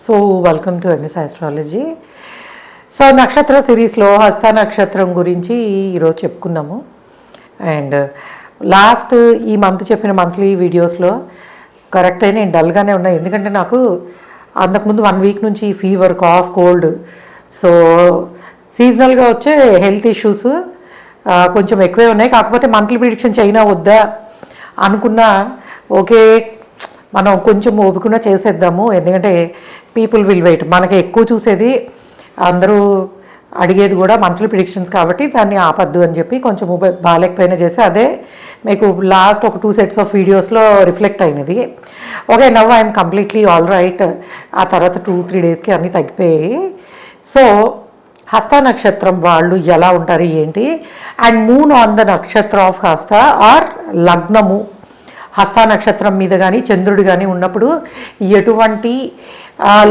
So welcome to MS astrology. So నక్షత్ర సిరీస్లో హస్త నక్షత్రం గురించి ఈరోజు చెప్పుకుందాము. అండ్ లాస్ట్ ఈ మంత్ చెప్పిన మంత్లీ వీడియోస్లో కరెక్ట్ అయినా నేను డల్గానే ఉన్నాయి, ఎందుకంటే నాకు అంతకుముందు 1 వీక్ నుంచి ఫీవర్, కాఫ్, కోల్డ్. సో సీజనల్గా వచ్చే హెల్త్ ఇష్యూస్ కొంచెం ఎక్కువే ఉన్నాయి. కాకపోతే మంత్లీ ప్రిడిక్షన్ చైనా వద్దా అనుకున్నా, ఓకే మనం కొంచెం ఓపికన చేసేద్దాము, ఎందుకంటే పీపుల్ విల్ వెయిట్. మనకి ఎక్కువ చూసేది అందరూ అడిగేది కూడా మంత్లీ ప్రిడిక్షన్స్ కాబట్టి దాన్ని ఆపద్దు అని చెప్పి కొంచెం బాగాలేకపోయినా చేసి అదే మీకు లాస్ట్ ఒక 2 సెట్స్ ఆఫ్ వీడియోస్లో రిఫ్లెక్ట్ అయినది. Okay, now I'm completely all right. ఆ తర్వాత 2-3 డేస్కి అన్నీ తగ్గిపోయాయి. సో హస్త నక్షత్రం వాళ్ళు ఎలా ఉంటారు ఏంటి, అండ్ మూన్ ఆన్ ద నక్షత్ర ఆఫ్ హస్త ఆర్ లగ్నము హస్త నక్షత్రం మీద కానీ చంద్రుడు కానీ ఉన్నప్పుడు ఎటువంటి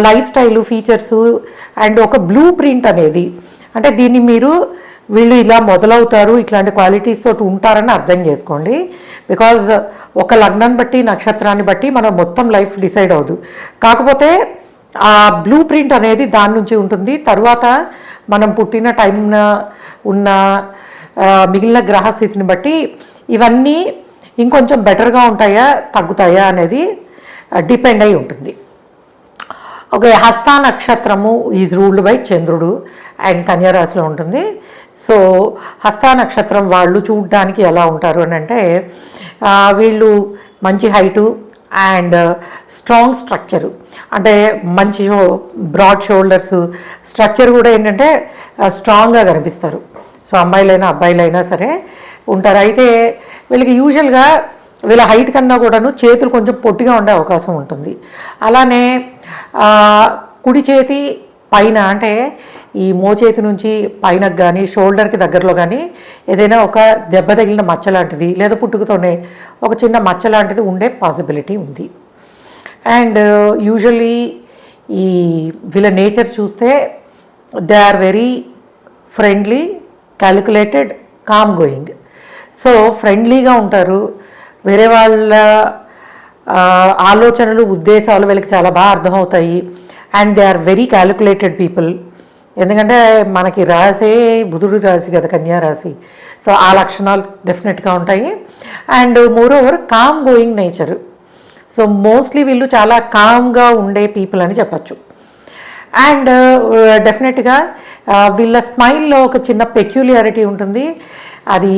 లైఫ్ స్టైలు ఫీచర్సు అండ్ ఒక బ్లూ ప్రింట్ అనేది, అంటే దీన్ని మీరు వీళ్ళు ఇలా మొదలవుతారు, ఇట్లాంటి క్వాలిటీస్ తోటి ఉంటారని అర్థం చేసుకోండి. బికాజ్ ఒక లగ్నాన్ని బట్టి నక్షత్రాన్ని బట్టి మనం మొత్తం లైఫ్ డిసైడ్ అవ్వదు. కాకపోతే ఆ బ్లూ ప్రింట్ అనేది దాని నుంచి ఉంటుంది. తర్వాత మనం పుట్టిన టైంన ఉన్న మిగిలిన గ్రహస్థితిని బట్టి ఇవన్నీ ఇంకొంచెం బెటర్గా ఉంటాయా తగ్గుతాయా అనేది డిపెండ్ అయి ఉంటుంది. ఓకే, హస్త నక్షత్రము ఈజ్ రూల్డ్ బై చంద్రుడు అండ్ కన్యారాశిలో ఉంటుంది. సో హస్త నక్షత్రం వాళ్ళు చూడడానికి ఎలా ఉంటారు అని అంటే, వీళ్ళు మంచి హైటు అండ్ స్ట్రాంగ్ స్ట్రక్చరు, అంటే మంచి బ్రాడ్ షోల్డర్స్, స్ట్రక్చర్ కూడా ఏంటంటే స్ట్రాంగ్గా కనిపిస్తారు. సో అమ్మాయిలైనా అబ్బాయిలైనా సరే ఉంటారు. అయితే వీళ్ళకి యూజువల్గా వీళ్ళ హైట్ కన్నా కూడాను చేతులు కొంచెం పొట్టిగా ఉండే అవకాశం ఉంటుంది. అలానే కుడి చేతి పైన, అంటే ఈ మోచేతి నుంచి పైనకు కానీ షోల్డర్కి దగ్గరలో కానీ ఏదైనా ఒక దెబ్బ తగిలిన మచ్చ లాంటిది లేదా పుట్టుకతోనే ఒక చిన్న మచ్చ లాంటిది ఉండే పాసిబిలిటీ ఉంది. అండ్ యూజువల్లీ ఈ వీళ్ళ నేచర్ చూస్తే they are very friendly, calculated, calm going. So ఫ్రెండ్లీగా ఉంటారు. వేరే వాళ్ళ ఆలోచనలు, ఉద్దేశాలు వీళ్ళకి చాలా బాగా అర్థమవుతాయి. And they are very calculated people. ఎందుకంటే మనకి రాసే బుధుడు రాశి కదా కన్యా రాశి. సో ఆ లక్షణాలు డెఫినెట్గా ఉంటాయి. And more over calm going nature. So mostly వీళ్ళు చాలా కామ్గా ఉండే పీపుల్ అని చెప్పచ్చు. అండ్ డెఫినెట్గా వీళ్ళ స్మైల్లో ఒక చిన్న పెక్యులియారిటీ ఉంటుంది. అది